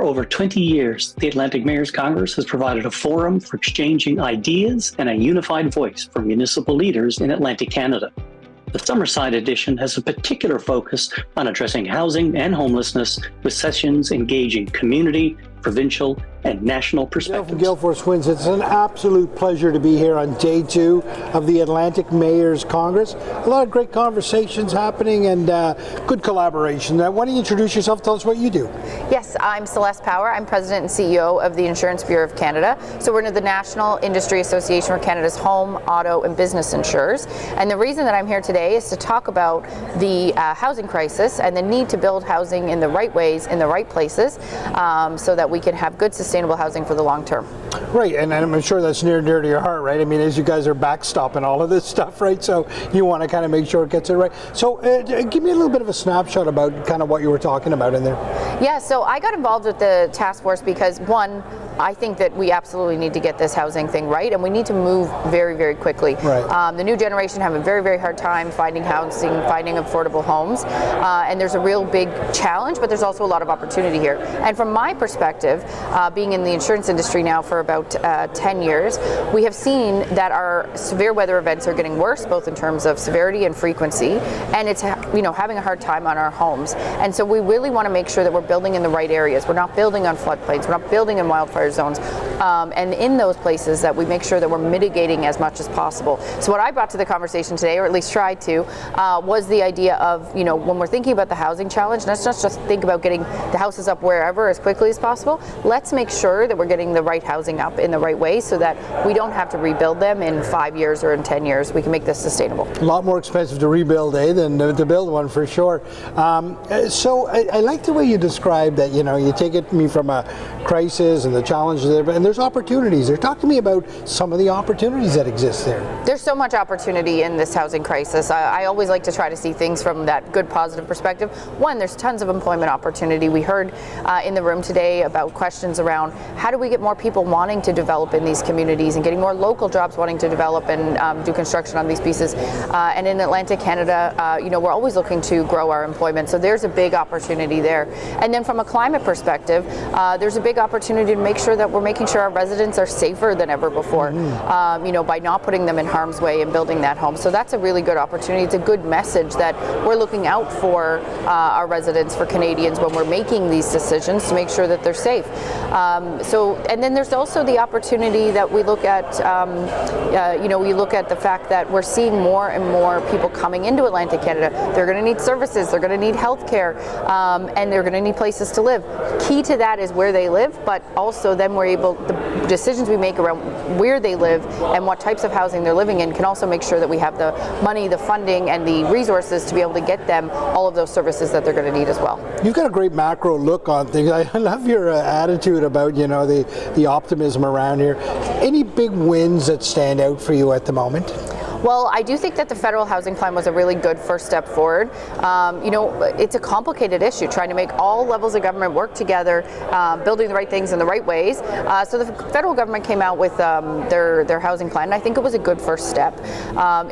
For over 20 years, the Atlantic Mayors Congress has provided a forum for exchanging ideas and a unified voice for municipal leaders in Atlantic Canada. The Summerside edition has a particular focus on addressing housing and homelessness, with sessions engaging community, provincial, and national perspectives. From Guildford Twins, it's an absolute pleasure to be here on day 2 of the Atlantic Mayors Congress. A lot of great conversations happening and good collaboration. Why don't you introduce yourself? Tell us what you do. Yes, I'm Celyeste Power. I'm President and CEO of the Insurance Bureau of Canada. So we're the National Industry Association for Canada's home, auto, and business insurers. And the reason that I'm here today is to talk about the housing crisis and the need to build housing in the right ways, in the right places, so that we can have good sustainable housing for the long term. Right, and I'm sure that's near and dear to your heart, right? I mean, as you guys are backstopping all of this stuff, right? So you want to kind of make sure it gets it right. So give me a little bit of a snapshot about kind of what you were talking about in there. Yeah, so I got involved with the task force because, one, I think that we absolutely need to get this housing thing right, and we need to move very, very quickly. Right. The new generation have a very, very hard time finding housing, finding affordable homes, and there's a real big challenge, but there's also a lot of opportunity here. And from my perspective, being in the insurance industry now for about 10 years, we have seen that our severe weather events are getting worse, both in terms of severity and frequency, and it's having a hard time on our homes. And so we really want to make sure that we're building in the right areas. We're not building on floodplains, we're not building in wildfire zones, and in those places that we make sure that we're mitigating as much as possible. So what I brought to the conversation today, or at least tried to, was the idea of, when we're thinking about the housing challenge, let's not just think about getting the houses up wherever as quickly as possible. Let's make sure that we're getting the right housing up in the right way so that we don't have to rebuild them in 5 years or in 10 years. We can make this sustainable. A lot more expensive to rebuild, than to build one, for sure. So I like the way you described that, you take it from a crisis and the challenges there, and there's opportunities there. Talk to me about some of the opportunities that exist there. There's so much opportunity in this housing crisis. I always like to try to see things from that good, positive perspective. One, there's tons of employment opportunity. We heard in the room today about questions around how do we get more people wanting to develop in these communities and getting more local jobs wanting to develop and do construction on these pieces. And in Atlantic Canada, we're always looking to grow our employment. So there's a big opportunity there. And then from a climate perspective, there's a big opportunity to make sure that we're making sure our residents are safer than ever before, by not putting them in harm's way and building that home. So that's a really good opportunity. It's a good message that we're looking out for our residents, for Canadians, when we're making these decisions to make sure that they're safe. And then there's also the opportunity that we look at, we look at the fact that we're seeing more and more people coming into Atlantic Canada. They're going to need services, they're going to need health care, and they're going to need places to live. Key to that is where they live, but also then the decisions we make around where they live and what types of housing they're living in can also make sure that we have the money, the funding, and the resources to be able to get them all of those services that they're going to need as well. You've got a great macro look on things. I love your attitude about, the optimism around here. Any big wins that stand out for you at the moment? Well, I do think that the federal housing plan was a really good first step forward. It's a complicated issue, trying to make all levels of government work together, building the right things in the right ways. So the federal government came out with their housing plan, and I think it was a good first step.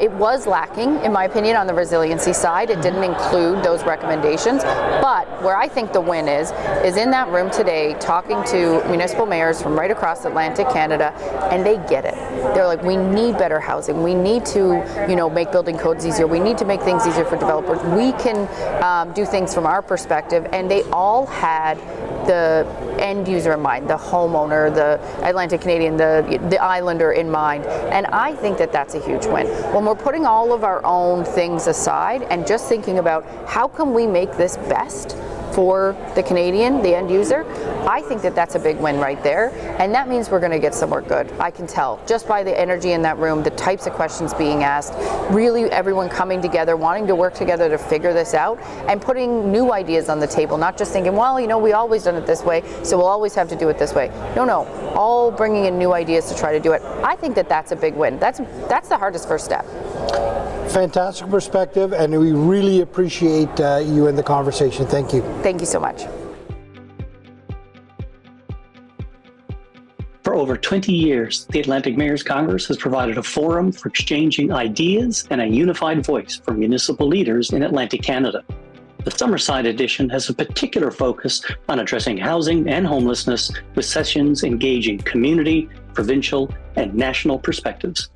It was lacking, in my opinion, on the resiliency side. It didn't include those recommendations. But where I think the win is in that room today, talking to municipal mayors from right across Atlantic Canada, and they get it. They're like, we need better housing. We need to make building codes easier. We need to make things easier for developers. We can do things from our perspective, and they all had the end user in mind, the homeowner, the Atlantic Canadian, the islander in mind. And I think that that's a huge win. When we're putting all of our own things aside and just thinking about how can we make this best for the Canadian, the end user, I think that that's a big win right there. And that means we're going to get somewhere good. I can tell just by the energy in that room, the types of questions being asked, really everyone coming together, wanting to work together to figure this out and putting new ideas on the table, not just thinking, well, we always done it this way, so we'll always have to do it this way. No, all bringing in new ideas to try to do it. I think that that's a big win. That's the hardest first step. Fantastic perspective, and we really appreciate you in the conversation. Thank you. Thank you so much. For over 20 years, the Atlantic Mayors Congress has provided a forum for exchanging ideas and a unified voice for municipal leaders in Atlantic Canada. The Summerside edition has a particular focus on addressing housing and homelessness, with sessions engaging community, provincial, and national perspectives.